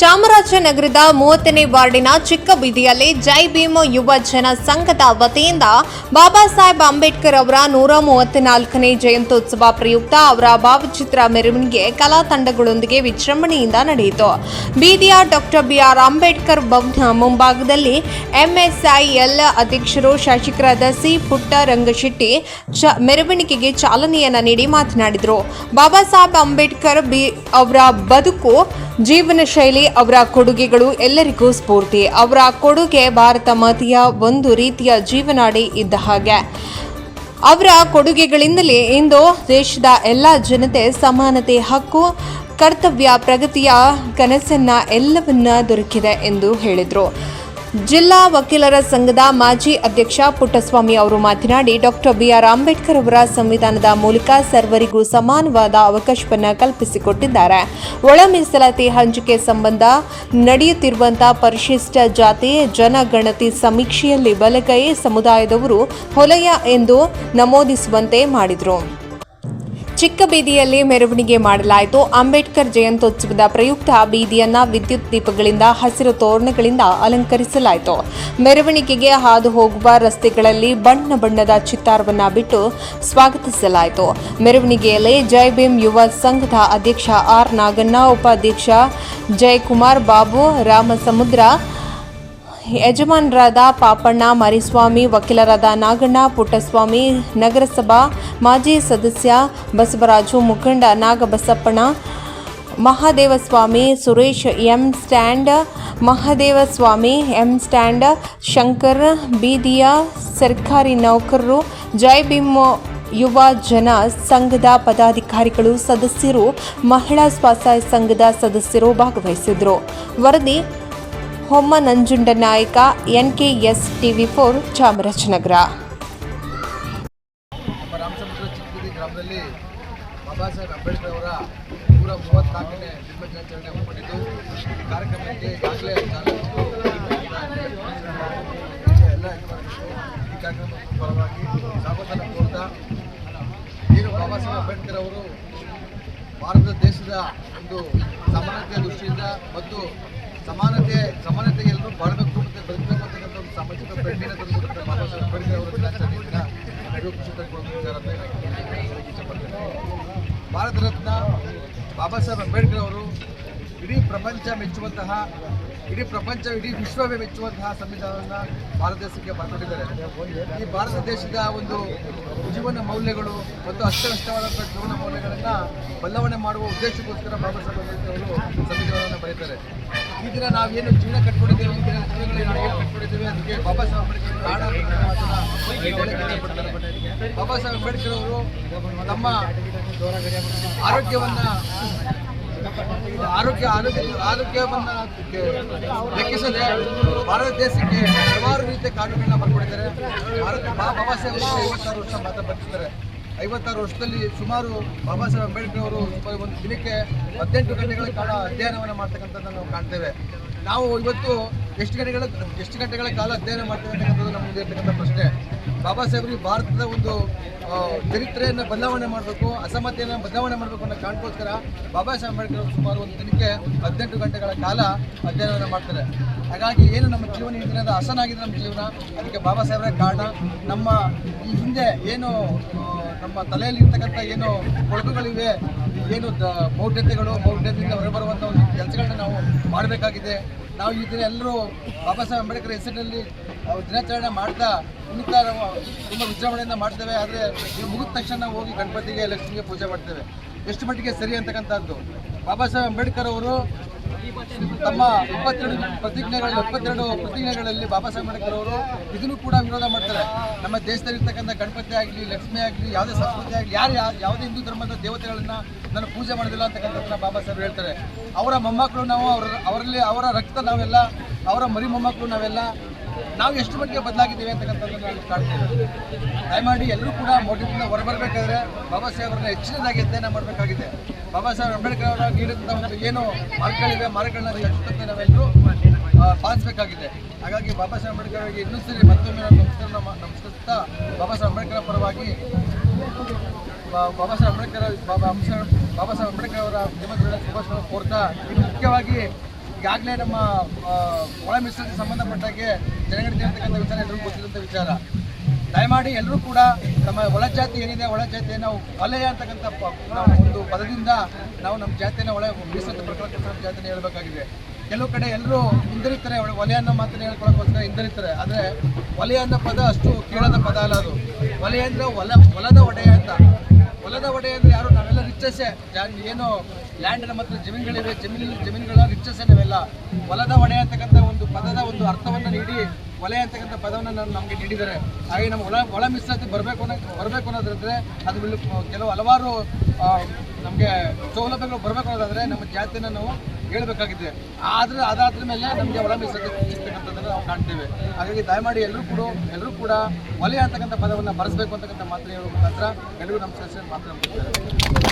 ಚಾಮರಾಜನಗರದ 30ನೇ ವಾರ್ಡಿನ ಚಿಕ್ಕ ಬೀದಿಯಲ್ಲಿ ಜೈ ಭೀಮ್ ಯುವ ಜನ ಸಂಘದ ವತಿಯಿಂದ ಬಾಬಾ ಸಾಹೇಬ್ ಅಂಬೇಡ್ಕರ್ ಅವರ 134ನೇ ಜಯಂತ್ಯೋತ್ಸವ ಪ್ರಯುಕ್ತ ಅವರ ಭಾವಚಿತ್ರ ಮೆರವಣಿಗೆ ಕಲಾ ತಂಡಗಳೊಂದಿಗೆ ವಿಜೃಂಭಣೆಯಿಂದ ನಡೆಯಿತು. ಬೀದಿಯ ಡಾಕ್ಟರ್ ಬಿಆರ್ ಅಂಬೇಡ್ಕರ್ ಭವನ ಮುಂಭಾಗದಲ್ಲಿ ಎಂಎಸ್ಐಎಲ್ ಅಧ್ಯಕ್ಷರು ಶಾಸಕರಾದ ಸಿ ಪುಟ್ಟರಂಗಶೆಟ್ಟಿ ಮೆರವಣಿಗೆಗೆ ಚಾಲನೆಯನ್ನು ನೀಡಿ ಮಾತನಾಡಿದರು. ಬಾಬಾ ಸಾಹೇಬ್ ಅಂಬೇಡ್ಕರ್ ಅವರ ಬದುಕು, ಜೀವನ ಶೈಲಿ, ಅವರ ಕೊಡುಗೆಗಳು ಎಲ್ಲರಿಗೂ ಸ್ಫೂರ್ತಿ. ಅವರ ಕೊಡುಗೆ ಭಾರತ ಮಾತೆಯ ಒಂದು ರೀತಿಯ ಜೀವನಾಡಿ ಇದ್ದ ಹಾಗೆ. ಅವರ ಕೊಡುಗೆಗಳಿಂದಲೇ ಇಂದು ದೇಶದ ಎಲ್ಲ ಜನತೆ ಸಮಾನತೆ, ಹಕ್ಕು, ಕರ್ತವ್ಯ, ಪ್ರಗತಿಯ ಕನಸನ್ನ ಎಲ್ಲವನ್ನ ದೊರಕಿದೆ ಎಂದು ಹೇಳಿದರು. ಜಿಲ್ಲಾ ವಕೀಲರ ಸಂಘದ ಮಾಜಿ ಅಧ್ಯಕ್ಷ ಪುಟ್ಟಸ್ವಾಮಿ ಅವರು ಮಾತನಾಡಿ, ಡಾಕ್ಟರ್ ಬಿಆರ್ ಅಂಬೇಡ್ಕರ್ ಅವರ ಸಂವಿಧಾನದ ಮೂಲಕ ಸರ್ವರಿಗೂ ಸಮಾನವಾದ ಅವಕಾಶವನ್ನು ಕಲ್ಪಿಸಿಕೊಟ್ಟಿದ್ದಾರೆ. ಒಳ ಮೀಸಲಾತಿ ಹಂಚಿಕೆ ಸಂಬಂಧ ನಡೆಯುತ್ತಿರುವಂತಹ ಪರಿಶಿಷ್ಟ ಜಾತಿ ಜನಗಣತಿ ಸಮೀಕ್ಷೆಯಲ್ಲಿ ಬಲಗೈ ಸಮುದಾಯದವರು ಹೊಲೆಯ ಎಂದು ನಮೂದಿಸುವಂತೆ ಮಾಡಿದರು. ಚಿಕ್ಕ ಬೀದಿಯಲ್ಲಿ ಮೆರವಣಿಗೆ ಮಾಡಲಾಯಿತು. ಅಂಬೇಡ್ಕರ್ ಜಯಂತ್ಯೋತ್ಸವದ ಪ್ರಯುಕ್ತ ಬೀದಿಯನ್ನ ವಿದ್ಯುತ್ ದೀಪಗಳಿಂದ, ಹಸಿರು ತೋರಣಗಳಿಂದ ಅಲಂಕರಿಸಲಾಯಿತು. ಮೆರವಣಿಗೆಗೆ ಹಾದು ಹೋಗುವ ರಸ್ತೆಗಳಲ್ಲಿ ಬಣ್ಣ ಬಣ್ಣದ ಚಿತ್ತಾರವನ್ನ ಬಿಟ್ಟು ಸ್ವಾಗತಿಸಲಾಯಿತು. ಮೆರವಣಿಗೆಯಲ್ಲಿ ಜೈ ಭೀಮ್ ಯುವ ಸಂಘದ ಅಧ್ಯಕ್ಷ ಆರ್ ನಾಗಣ್ಣ, ಉಪಾಧ್ಯಕ್ಷ ಜಯಕುಮಾರ್ ಬಾಬು, ರಾಮಸಮುದ್ರ, ಯಜಮಾನರಾದ ಪಾಪಣ್ಣ, ಮರಿಸ್ವಾಮಿ, ವಕೀಲರಾದ ನಾಗಣ್ಣ, ಪುಟ್ಟಸ್ವಾಮಿ, ನಗರಸಭಾ ಮಾಜಿ ಸದಸ್ಯ ಬಸವರಾಜು, ಮುಖಂಡ Nagabasappanna, Mahadevaswamy, Suresh, M stand, Mahadevaswamy, M stand, Shankar, ಬೀದಿಯ ಸರ್ಕಾರಿ ನೌಕರರು, ಜೈ ಭೀಮ್ ಯುವ ಜನ ಸಂಘದ ಪದಾಧಿಕಾರಿಗಳು, ಸದಸ್ಯರು, ಮಹಿಳಾ ಸ್ವಸಹಾಯ ಸಂಘದ ಸದಸ್ಯರು ಭಾಗವಹಿಸಿದರು. ವರದಿ ಹೊಮ್ಮ ನಂಜುಂಡ ನಾಯಕ, NKS TV4 ಚಾಮರಾಜನಗರ. ರಾಮಸಮುದ್ರ ಚಿಕ್ಕಬೀದಿ ಗ್ರಾಮದಲ್ಲಿ ಬಾಬಾ ಸಾಹೇಬ್ ಅಂಬೇಡ್ಕರ್ ಅವರ 134ನೇ ಜನ್ಮ ದಿನಾಚರಣೆ ಹಮ್ಮಿಕೊಂಡಿದ್ದು, ಈ ಕಾರ್ಯಕ್ರಮಕ್ಕೆ ಈಗಾಗಲೇ ಎಲ್ಲ ಈ ಕಾರ್ಯಕ್ರಮದ ಪರವಾಗಿ ಸ್ವಾಗತ ಕೋರ್ತಾ, ಏನು ಬಾಬಾ ಸಾಹೇಬ್ ಅಂಬೇಡ್ಕರ್ ಅವರು ಭಾರತ ದೇಶದ ಒಂದು ಸಮಾನತೆಯ ದೃಷ್ಟಿಯಿಂದ ಮತ್ತು ಸಮಾನತೆ ಎಲ್ಲರೂ ಬಾಳಬೇಕು ಮತ್ತು ಬದುಕಬೇಕು ಅಂತಕ್ಕಂಥ ಒಂದು ಸಾಮಾಜಿಕ ಪ್ರಜ್ಞೆಯನ್ನು ತಂದುಕೊಡುತ್ತೆ ಬಾಬಾ ಸಾಹೇಬ್ ಅಂಬೇಡ್ಕರ್ ಅವರ ದಿನಾಚರಣೆಯಿಂದ ಖುಷಿ ತಂದುಕೊಳ್ಳುತ್ತಿದ್ದಾರೆ. ಭಾರತ ರತ್ನ ಬಾಬಾ ಸಾಹೇಬ್ ಅಂಬೇಡ್ಕರ್ ಅವರು ಇಡೀ ವಿಶ್ವವೇ ಮೆಚ್ಚುವಂತಹ ಸಂವಿಧಾನವನ್ನು ಭಾರತ ದೇಶಕ್ಕೆ ಬರ್ಕೊಟ್ಟಿದ್ದಾರೆ. ಈ ಭಾರತ ದೇಶದ ಒಂದು ಜೀವನ ಮೌಲ್ಯಗಳು ಮತ್ತು ಅಷ್ಟವಾದಂಥ ಜೀವನ ಮೌಲ್ಯಗಳನ್ನು ಬದಲಾವಣೆ ಮಾಡುವ ಉದ್ದೇಶಕ್ಕೋಸ್ಕರ ಬಾಬಾ ಸಾಹೇಬ್ ಅಂಬೇಡ್ಕರ್ ಅವರು ಸಂವಿಧಾನವನ್ನು ಬರೀತಾರೆ. ಈ ದಿನ ನಾವೇನು ಜೀವನ ಕಟ್ಕೊಂಡಿದ್ದೇವೆ, ಈ ದಿನ ಜೀವನಗಳಲ್ಲಿ ನಾವು ಕಟ್ಕೊಂಡಿದ್ದೇವೆ, ಅದಕ್ಕೆ ಬಾಬಾ ಸಾಹೇಬ್ ಅಂಬೇಡ್ಕರ್ ಕಾರಣ ಬಾಬಾ ಸಾಹೇಬ್ ಅಂಬೇಡ್ಕರ್ ಅವರು ತಮ್ಮ ಆರೋಗ್ಯವನ್ನು ಲೆಕ್ಕಿಸದೆ ಭಾರತ ದೇಶಕ್ಕೆ ಹಲವಾರು ರೀತಿಯ ಕಾನೂನುಗಳನ್ನ ಬರ್ಕೊಟ್ಟಿದ್ದಾರೆ. ಬಾಬಾ ಸಾಹೇಬ್ 56 ವರ್ಷ ಮಾತ್ರ ಬರ್ತಿದ್ದಾರೆ. 56 ವರ್ಷದಲ್ಲಿ ಸುಮಾರು ಬಾಬಾ ಸಾಹೇಬ್ ಅಂಬೇಡ್ಕರ್ ಅವರು ಒಂದು ದಿನಕ್ಕೆ 18 ಗಂಟೆಗಳ ಕಾಲ ಅಧ್ಯಯನವನ್ನು ಮಾಡ್ತಕ್ಕಂಥದ್ದನ್ನು ನಾವು ಕಾಣ್ತೇವೆ. ನಾವು ಇವತ್ತು ಎಷ್ಟು ಗಂಟೆಗಳ ಕಾಲ ಅಧ್ಯಯನ ಮಾಡ್ತೇವೆ ಅಂತಕ್ಕಂಥದ್ದು ನಮ್ಮ ಮುಂದೆ ಇರ್ತಕ್ಕಂಥ ಪ್ರಶ್ನೆ. ಬಾಬಾ ಸಾಹೇಬರಿಗೆ ಭಾರತದ ಒಂದು ಚರಿತ್ರೆಯನ್ನು ಬದಲಾವಣೆ ಮಾಡಬೇಕು, ಅಸಮತೆಯನ್ನು ಬದಲಾವಣೆ ಮಾಡಬೇಕು ಅನ್ನೋ ಕಾರಣಕ್ಕೋಸ್ಕರ ಬಾಬಾ ಸಾಹೇಬ್ ಅಂಬೇಡ್ಕರ್ ಅವರು ಸುಮಾರು ಒಂದು ದಿನಕ್ಕೆ 18 ಗಂಟೆಗಳ ಕಾಲ ಅಧ್ಯಯನವನ್ನು ಮಾಡ್ತಾರೆ. ಹಾಗಾಗಿ ಏನು ನಮ್ಮ ಜೀವನ ಇಂದಿನ ಹಸನಾಗಿದೆ ನಮ್ಮ ಜೀವನ, ಅದಕ್ಕೆ ಬಾಬಾ ಸಾಹೇಬರೇ ಕಾರಣ. ನಮ್ಮ ಈ ಹಿಂದೆ ಏನು ನಮ್ಮ ತಲೆಯಲ್ಲಿ ಇರ್ತಕ್ಕಂಥ ಏನು ಕೊಳಕುಗಳಿವೆ, ಏನು ಮೌಢ್ಯತೆಯಿಂದ ಹೊರಬರುವಂಥ ಒಂದು ಕೆಲಸಗಳನ್ನ ನಾವು ಮಾಡಬೇಕಾಗಿದೆ. ನಾವು ಈ ದಿನ ಎಲ್ಲರೂ ಬಾಬಾ ಸಾಹೇಬ್ ಅಂಬೇಡ್ಕರ್ ಹೆಸರಿನಲ್ಲಿ ದಿನಾಚರಣೆ ಮಾಡ್ತಾ ಕುಣಿತಾ ತುಂಬ ವಿಜೃಂಭಣೆಯಿಂದ ಮಾಡ್ತೇವೆ. ಆದರೆ ನೀವು ಮುಗಿದ ತಕ್ಷಣ ಹೋಗಿ ಗಣಪತಿಗೆ, ಲಕ್ಷ್ಮಿಗೆ ಪೂಜೆ ಮಾಡ್ತೇವೆ. ಎಷ್ಟು ಮಟ್ಟಿಗೆ ಸರಿ ಅಂತಕ್ಕಂಥದ್ದು. ಬಾಬಾ ಸಾಹೇಬ್ ಅಂಬೇಡ್ಕರ್ ಅವರು ತಮ್ಮ 22 ಪ್ರತಿಜ್ಞೆಗಳಲ್ಲಿ ಬಾಬಾ ಸಾಹೇಬ್ ಅಂಬೇಡ್ಕರ್ ಅವರು ಇದನ್ನು ಕೂಡ ವಿರೋಧ ಮಾಡ್ತಾರೆ. ನಮ್ಮ ದೇಶದಲ್ಲಿರ್ತಕ್ಕಂಥ ಗಣಪತಿ ಆಗಲಿ, ಲಕ್ಷ್ಮಿ ಆಗಲಿ, ಯಾವುದೇ ಸಂಸ್ಕೃತಿ ಆಗಲಿ, ಯಾವುದೇ ಹಿಂದೂ ಧರ್ಮದ ದೇವತೆಗಳನ್ನು ನಾನು ಪೂಜೆ ಮಾಡೋದಿಲ್ಲ ಅಂತಕ್ಕಂಥದ್ದನ್ನ ಬಾಬಾ ಸಾಹೇಬ್ ಹೇಳ್ತಾರೆ. ಅವರ ಮೊಮ್ಮಕ್ಕಳು ನಾವು, ಅವರ ರಕ್ತ ನಾವೆಲ್ಲ, ಅವರ ಮರಿ ಮೊಮ್ಮಕ್ಕಳು ನಾವೆಲ್ಲ, ನಾವು ಎಷ್ಟು ಮಟ್ಟಿಗೆ ಬದಲಾಗಿದ್ದೇವೆ ಅಂತಕ್ಕಂಥದ್ದನ್ನು ನಾವು ಕಾಣ್ತೇವೆ. ದಯಮಾಡಿ ಎಲ್ಲರೂ ಕೂಡ ಮೋಟದಿಂದ ಹೊರಬರಬೇಕಾದ್ರೆ ಬಾಬಾ ಸಾಹೇಬ್ರನ್ನ ಹೆಚ್ಚಿನದಾಗಿ ಅಧ್ಯಯನ ಮಾಡಬೇಕಾಗಿದೆ. ಬಾಬಾ ಸಾಹೇಬ್ ಅಂಬೇಡ್ಕರ್ ಅವರ ನೀಡಿದಂಥ ಒಂದು ಏನು ಮಾರ್ಗಗಳಿವೆ, ಮಾರ್ಗಗಳನ್ನ ಹೆಚ್ಚುತ್ತಂತೆ ನಾವೆಲ್ಲರೂ ಪಾಲಿಸಬೇಕಾಗಿದೆ. ಹಾಗಾಗಿ ಬಾಬಾ ಸಾಹೇಬ್ ಅಂಬೇಡ್ಕರ್ ಅವರಿಗೆ ಇನ್ನೊಂದ್ಸರಿ ಮತ್ತೊಮ್ಮೆ ನಮಸ್ಕರಿಸ್ತಾ ಬಾಬಾ ಸಾಹೇಬ್ ಅಂಬೇಡ್ಕರ್ ಪರವಾಗಿ ಬಾಬಾ ಸಾಹೇಬ್ ಅಂಬೇಡ್ಕರ್ ಅವರ ಜನ್ಮದಿನದ ಶುಭಾಶಯ ಕೋರ್ತಾ, ಇನ್ನು ಮುಖ್ಯವಾಗಿ ಈಗಾಗಲೇ ನಮ್ಮ ಒಳ ಮೀಸಲಾತಿಗೆ ಸಂಬಂಧಪಟ್ಟಾಗೆ ಜನಗಣತಿ ಅಂತಕ್ಕಂಥ ವಿಚಾರ ಎಲ್ಲರಿಗೂ ಗೊತ್ತಿರುವಂಥ ವಿಚಾರ. ದಯಮಾಡಿ ಎಲ್ಲರೂ ಕೂಡ ನಮ್ಮ ಒಳ ಜಾತಿ ಏನಿದೆ, ಒಳ ಜಾತಿಯನ್ನು ನಾವು ವಲಯ ಅಂತಕ್ಕಂಥ ಒಂದು ಪದದಿಂದ ನಾವು ನಮ್ಮ ಜಾತಿಯನ್ನು ಒಳ ಮೀಸಲಾತಿ ಪ್ರಕರಣ ಜಾತಿಯನ್ನು ಹೇಳಬೇಕಾಗಿದೆ. ಕೆಲವು ಕಡೆ ಎಲ್ಲರೂ ಹಿಂದರಿತಾರೆ, ವಲಯ ಅನ್ನೋ ಮಾತನ್ನು ಹೇಳ್ಕೊಳ್ಳೋಕ್ಕೋಸ್ಕರ ಹಿಂದರಿತಾರೆ. ಆದರೆ ವಲಯ ಅನ್ನೋ ಪದ ಅಷ್ಟು ಕೇಳದ ಪದ ಅಲ್ಲ. ಅದು ವಲಯ ಅಂದರೆ ಹೊಲದ ಒಡೆಯ ಅಂತ. ಹೊಲದ ಒಡೆಯ ಅಂದರೆ ಯಾರು? ನಾವೆಲ್ಲ ರಿಚಸ್ಸೇ. ಏನು ಲ್ಯಾಂಡ್ ನಮ್ಮ ಹತ್ರ ಜಮೀನುಗಳಿವೆ, ಜಮೀನುಗಳ ರಿಚಸ್ಸೇ ನಾವೆಲ್ಲ. ಹೊಲದ ಒಡೆಯ ಅಂತಕ್ಕಂಥ ಒಂದು ಪದದ ಒಂದು ಅರ್ಥವನ್ನು ನೀಡಿ ವಲಯ ಅಂತಕ್ಕಂಥ ಪದವನ್ನು ನಮಗೆ ನೀಡಿದ್ದಾರೆ. ಹಾಗೆ ನಮ್ಮ ಒಳ ಮೀಸಲಾತಿ ಬರಬೇಕು ಅನ್ನೋದಾದ್ರೆ ಅದು ಕೆಲವು ಹಲವಾರು ನಮಗೆ ಸೌಲಭ್ಯಗಳು ಬರಬೇಕು ಅನ್ನೋದಾದರೆ ನಮ್ಮ ಜಾತಿಯನ್ನು ನಾವು ಹೇಳಬೇಕಾಗಿದೆ. ಆದರೆ ಅದಾದ್ರ ಮೇಲೆ ನಮಗೆ ಒಳ ಮೀಸಲಾತಿ ಸಿಗ್ತಕ್ಕಂಥದ್ದನ್ನು ನಾವು ಕಾಣ್ತೇವೆ. ಹಾಗಾಗಿ ದಯಮಾಡಿ ಎಲ್ಲರೂ ಕೂಡ ವಲಯ ಅಂತಕ್ಕಂಥ ಪದವನ್ನು ಬರೆಸಬೇಕು ಅಂತಕ್ಕಂಥ ಮಾತ್ರ ಹೇಳೋ ಮುಖಾಂತರ ಎಲ್ಲರೂ ನಮ್ಮ ಸದಸ್ಯರು ಮಾತನಾಡ್ತಾರೆ.